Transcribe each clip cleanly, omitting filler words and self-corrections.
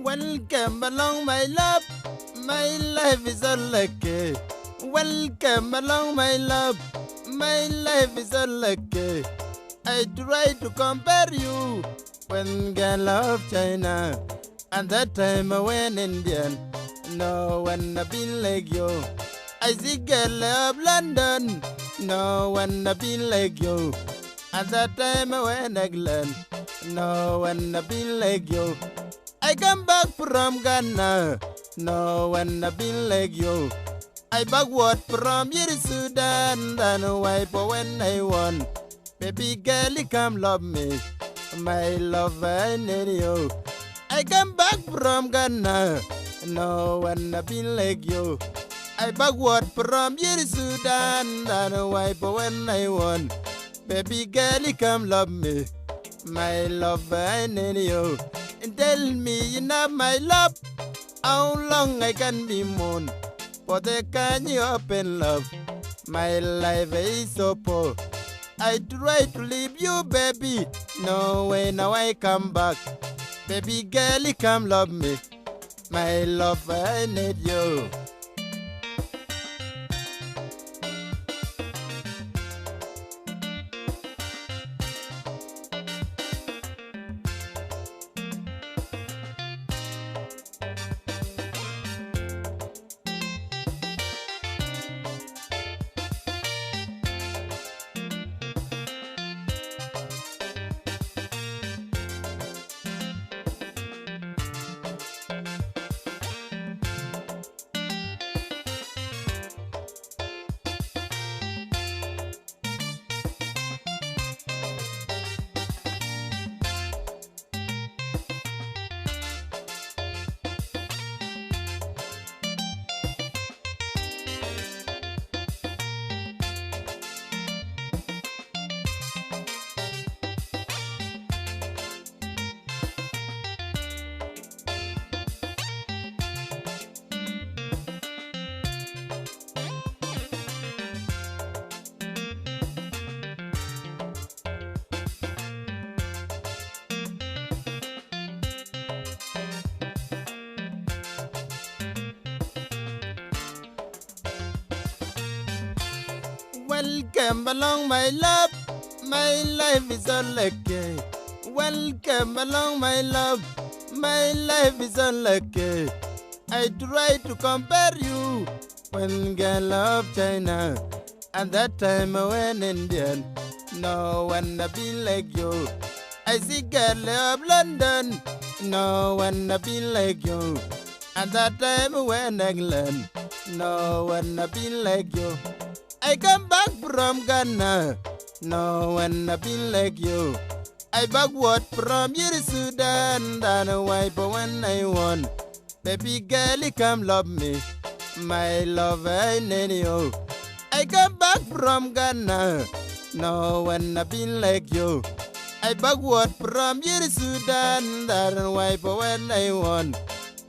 Welcome along, my love. My life is all lucky. Welcome along, my love. My life is all lucky. I try to compare you when girl of China, and that time I went Indian. No one have been like you. I see girl of London. No one have been like you. At that time I went England. No one have been like you. I come back from Ghana. No one have been like you. I backward from Sudan. Then wipe when I won. Baby girl, you come love me. My love, I need you. I come back from Ghana. No one have been like you. I backward from Sudan. Then wipe when I won. Baby girl, you come love me. My love, I need you. And tell me you know my love. How long I can be moon? For the can you open love? My life is so poor. I try to leave you, baby. No way, now I come back. Baby girl, you come love me. My love, I need you. Welcome along, my love. My life is all lucky. Welcome along, my love. My life is all lucky. I try to compare you when girl of China, and that time I went Indian. No one have been like you. I see girl of London. No one have been like you. And that time I went England. No one have been like you. I come back from Ghana. No one have been like you. I backward from Sudan. Then wipe when I won. Baby girl, you come love me. My love, I need you. I come back from Ghana. No one have been like you. I backward from Sudan. Then wipe when I won.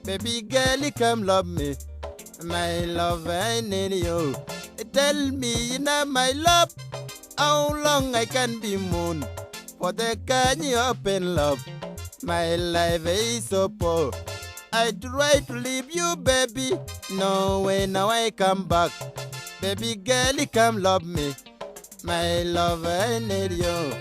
Baby girl, you come love me. My love, I need you. Tell me you know my love. How long I can be moon? For the can you open love? My life is so poor. I try to leave you, baby. No way, now I come back. Baby girl, you come love me. My love, I need you.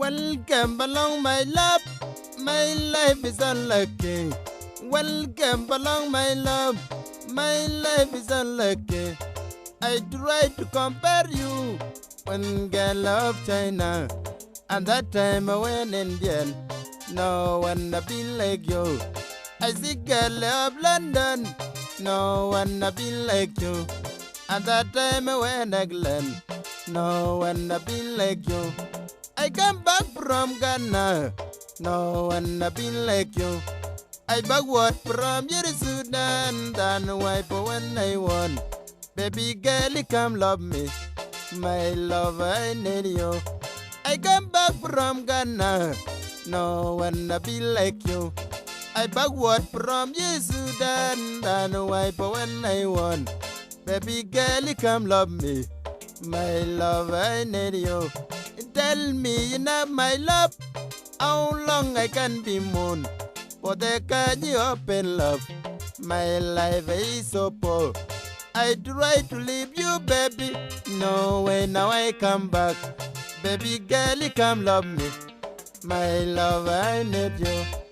Welcome along, my love. My life is unlucky. Welcome along, my love. My life is unlucky. I try to compare you when girl of China, and that time I went Indian. No one be like you. I see girl of London. No one be like you. And that time I went England. No one be like you. I come back from Ghana. No one be like you. I backward from your Sudan. Then wipe when I want. Baby girl, come love me. My love, I need you. I come back from Ghana. No one be like you. I backward from you Sudan. Then wipe when I want. Baby girl, come love me. My love, I need you. Tell me you know my love. How long I can be moon? For the can you open love? My life is so poor. I try to leave you, baby. No way, now I come back. Baby girl, come love me. My love, I need you.